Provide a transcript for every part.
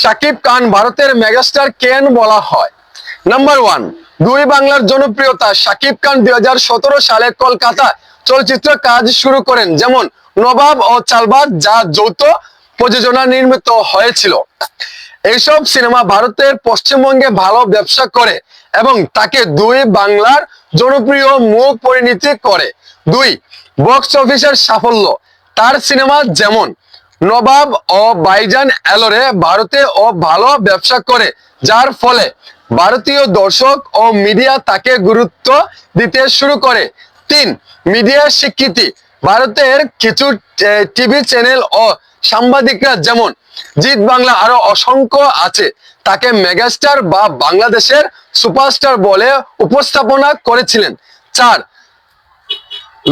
শাকিব খান ভারতের মেগাস্টার কেন বলা হয়? নাম্বার ওয়ান, দুই বাংলার জনপ্রিয়তা। শাকিব খান 2017 সালে কলকাতা চলচ্চিত্র কাজ শুরু করেন, যেমন নবাব ও চালবাজ, যা যৌথ প্রযোজনা নির্মিত হয়েছিল। এইসব সিনেমা ভারতের পশ্চিমবঙ্গে ভালো ব্যবসা করে এবং তাকে দুই বাংলার জনপ্রিয় মুখ পরিণত করে। দুই, বক্স অফিসের সাফল্য। তার সিনেমা যেমন নবাব ও ভাইজান এলোরে ভারতে ও ভালো ব্যবসা করে, যার ফলে ভারতীয় দর্শক ও মিডিয়া তাকে গুরুত্ব দিতে শুরু করে। তিন, মিডিয়া স্বীকৃতি। ভারতের কিছু টিভি চ্যানেল ও সাংবাদিকরা, যেমন জিত বাংলা আরো অসংখ্য আছে, তাকে মেগাস্টার বা বাংলাদেশের সুপারস্টার বলে উপস্থাপনা করেছিলেন। চার,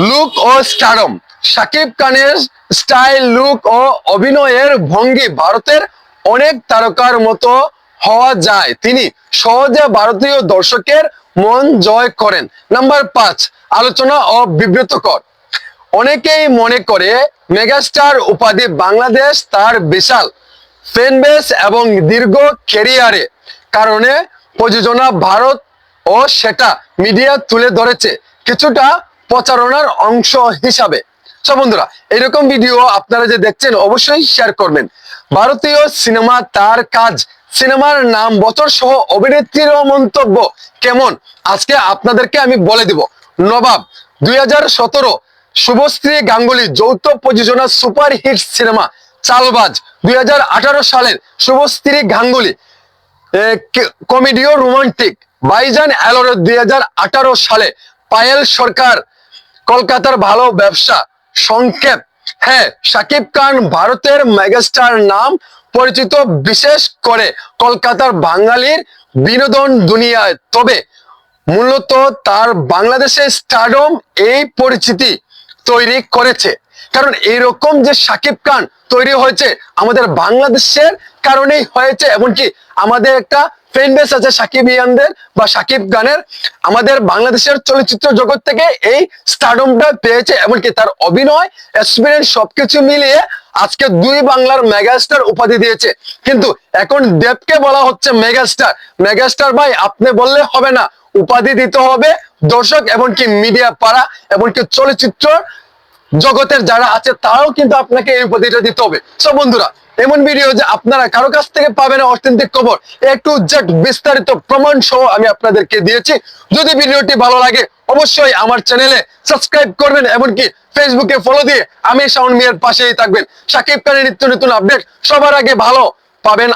লুক ও স্টারডম। শাকিব খানের স্টাইল, লুক ও অভিনয়ের ভঙ্গি ভারতের অনেক তারকার মতো হওয়া যায়। তিনি সহজে ভারতীয় দর্শকের মন জয় করেন। নাম্বার পাঁচ, আলোচনা ও বিব্রতকর। অনেকেই মনে করে মেগাস্টার উপাধি বাংলাদেশ তার বিশাল ফ্যান বেস এবং দীর্ঘ ক্যারিয়ারে কারণে প্রযোজনা ভারত ও সেটা মিডিয়া তুলে ধরেছে কিছুটা প্রচারণার অংশ হিসাবে। সো বন্ধুরা, এরকম ভিডিও আপনারা যে দেখছেন অবশ্যই শেয়ার করবেন। ভারতীয় সিনেমা, তার কাজ, সিনেমার নাম, বছর সহ অভিনেত্রীর মন্তব্য কেমন আজকে আপনাদেরকে আমি বলে দিব। নবাব 2017, শুভশ্রী গাঙ্গুলি যৌথ প্রযোজনা সুপার হিট সিনেমা। চালবাজ 2018 সালের শুভশ্রী গাঙ্গুলি কমেডিও রোমান্টিক। ভাইজান এলোরে 2018 সালে পায়েল সরকার কলকাতার ভালো ব্যবসা। সংক্ষেপ, হ্যাঁ, শাকিব খান ভারতের মেগাস্টার নাম পরিচিত বিশেষ করে কলকাতার বাঙালির বিনোদন দুনিয়ায়, তবে মূলত তার বাংলাদেশের স্টারডম এই পরিচিতি তৈরি করেছে। কারণ এইরকম যে শাকিব খান তৈরি হয়েছে আমাদের বাংলাদেশের কারণেই হয়েছে, এমনকি আমাদের একটা ফ্যান বেস আছে সাকিবিয়ানদের বা শাকিব খানের। আমাদের বাংলাদেশের চলচ্চিত্র জগৎ থেকে এই স্টারডমটা পেয়েছে, এমনকি তার অভিনয় এক্সপিরিয়েন্স সবকিছু মিলিয়ে আজকে দুই বাংলার মেগাস্টার উপাধি দিয়েছে। কিন্তু এখন দেবকে বলা হচ্ছে মেগাস্টার। মেগাস্টার ভাই আপনি বললে হবে না, উপাধি দিতে হবে দর্শক, এমনকি মিডিয়া পাড়া, এমনকি চলচ্চিত্র জগতের যারা আছে তারাও কিন্তু আপনাকে এই উপাধিটা দিতে হবে। সব বন্ধুরা, এমন ভিডিও যে আপনারা কারো কাছ থেকে পাবেন অথেন্টিক খবর, একটু জেড বিস্তারিত প্রমাণ সহ আমি আপনাদেরকে দিয়েছি। যদি ভিডিওটি ভালো লাগে অবশ্যই আমার চ্যানেলে সাবস্ক্রাইব করবেন, এমনকি ফেসবুকে ফলো দিয়ে আমি শাওন মিয়ার পাশেই থাকবেন। শাকিব খানের নিত্য নতুন আপডেট সবার আগে ভালো পাবেন।